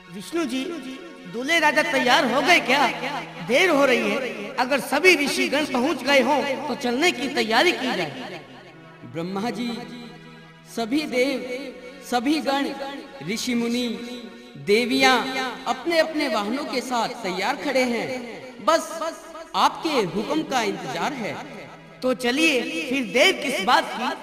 विष्णु जी, दूल्हे राजा तैयार हो गए क्या? देर हो रही है। अगर सभी ऋषिगण पहुंच गए हों तो चलने की तैयारी की जाए। ब्रह्मा जी, सभी देव, सभी गण, ऋषि मुनि, देवियां अपने अपने वाहनों के साथ तैयार खड़े हैं। बस आपके हुक्म का इंतजार है। तो चलिए फिर देर किस बात की।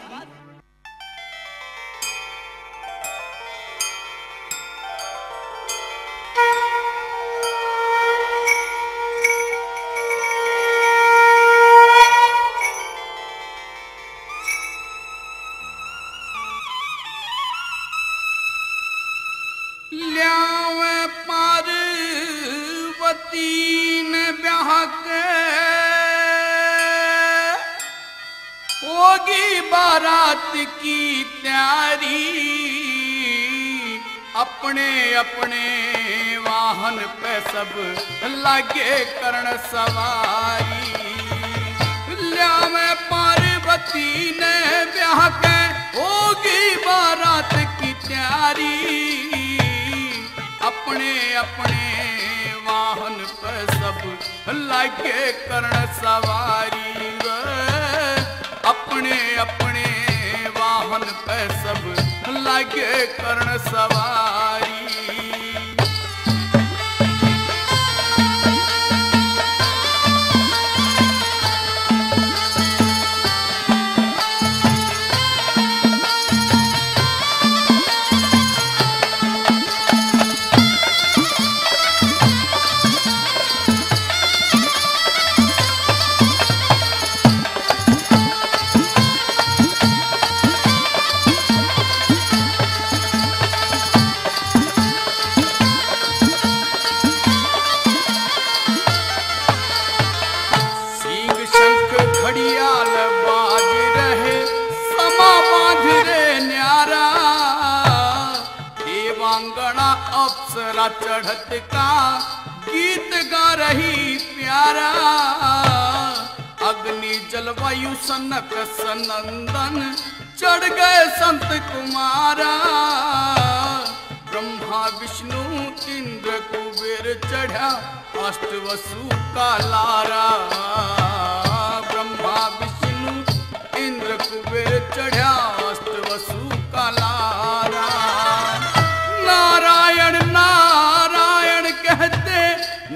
बारात की तैयारी, अपने अपने वाहन पे सब लगे करण सवारी। ल्यावे पार्वती ने ब्याह के होगी बारात की तैयारी, अपने अपने वाहन पे सब लगे करण सवारी। अपने अपने वाहन पे सब लगे करण सवारी। घड़ियाल बाज रहे, समा बांध रे न्यारा, देवांगना अप्सरा चढ़त का गीत गा रही प्यारा। अग्नि जलवायु सनक सनंदन चढ़ गए संत कुमारा। ब्रह्मा विष्णु इंद्र कुबेर चढ़ा अष्टवसु का लारा। ब्रह्मा विष्णु इंद्र कुबेर चढ़ा अष्टवसु का लारा। नारायण नारायण कहते,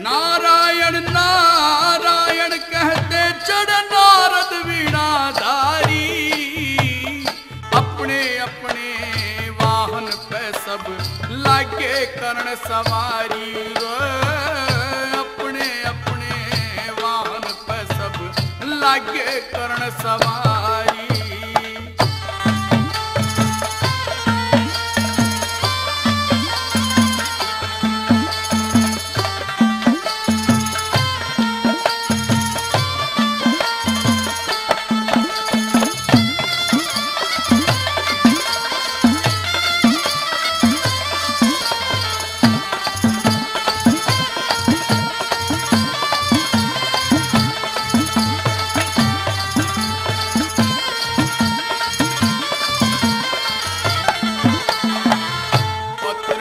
नारायण नारायण कहते चढ़ नारद वीणाधारी। अपने अपने वाहन पे सब लागे करण सवारी। अपने अपने वाहन पे सब लागे करण सवारी।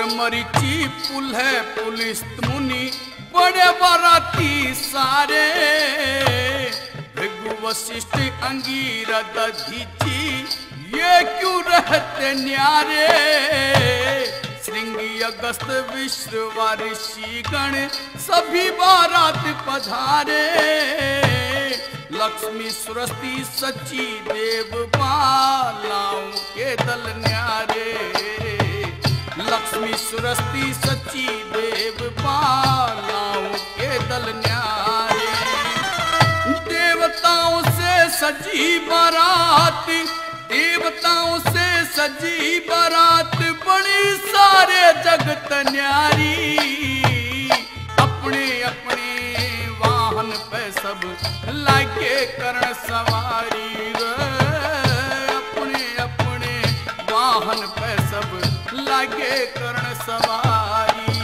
मरीची पुल है पुलिस मुनि बड़े बाराती सारे। भृगु वशिष्ठ अंगीरा दधीची ये क्यों रहते न्यारे। श्रृंगी अगस्त विश्व ऋषि गण सभी बारात पधारे। लक्ष्मी सुरस्ती सची देव बालाओं के दल न्यारे। लक्ष्मी सुरस्ती सच्ची देव बालाओं के दल न्यारे। देवताओं से सजी बारात, देवताओं से सजी बारात बड़ी सारे जगत न्यारी। अपने अपने वाहन पे सब लागे करण सवारी। अपने अपने वाहन पे सब लागे करण सवारी।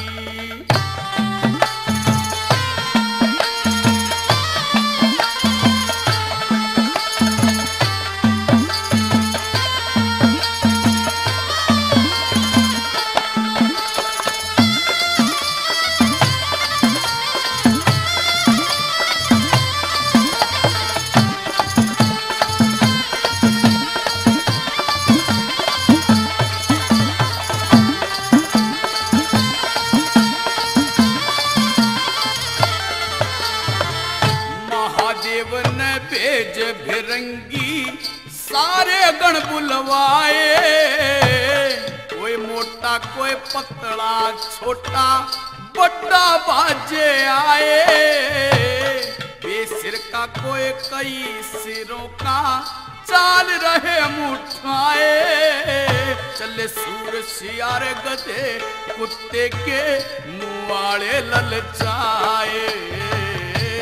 कोई पतला छोटा बड़ा बाजे आए, बेसिर का कोई कई सिरों का चाल रहे मुठाए। चले सूर सियार गधे कुत्ते के मुँह वाले ललचाए,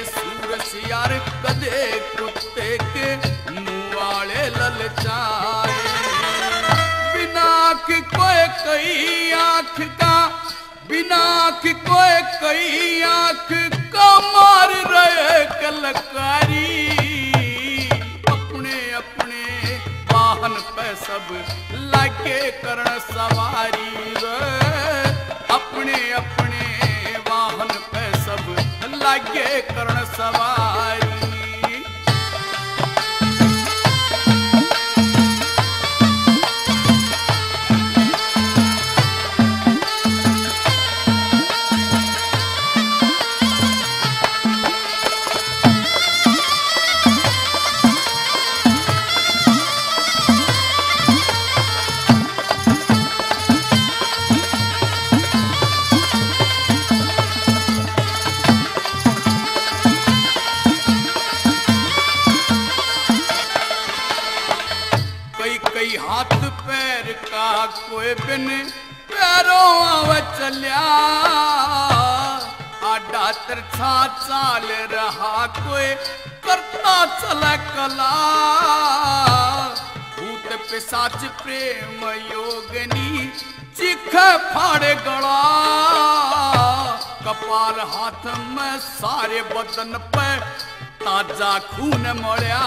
सूर सियार गधे कुत्ते के मुँह वाले ललचाए। बिना आँख कोई कई आँख का, बिना आँख कोई कई आँख का मार रहे कलकारी। अपने अपने वाहन पे सब लागे करण सवारी रे, अपने अपने वाहन पे सब लागे करण सवारी। हाथ पैर का कोई बिन पैरों आव चलिया, आडा तिरछा चाल रहा कोई करता चला कला। भूत पिशाच प्रेम योगनी चिख फाड़े गला, कपाल हाथ में सारे बदन पे ताजा खून मड़िया,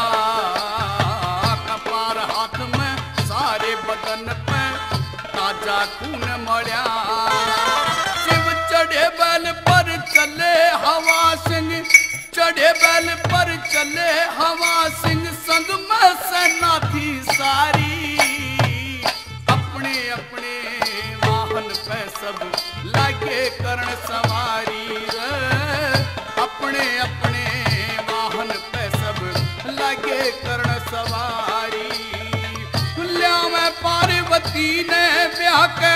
कपाल हाथ में सारे बदन पे ताजा खून मड़िया। शिव चढ़े बैल पर चले हवा सिंह, चढ़े बैल पर चले हवा सिंह, संग में सेना थी सारी। अपने अपने वाहन पे सब लागे करण सवारी रे, अपने अपने वाहन पे सब लागे करण सवारी। में पार्वती ने ब्याह के,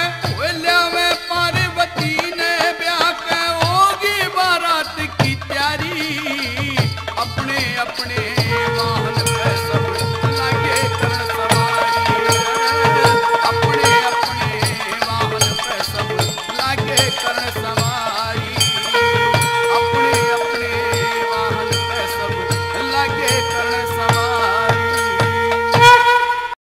में पार्वती ने ब्याह के होगी बारात की तैयारी। अपने अपने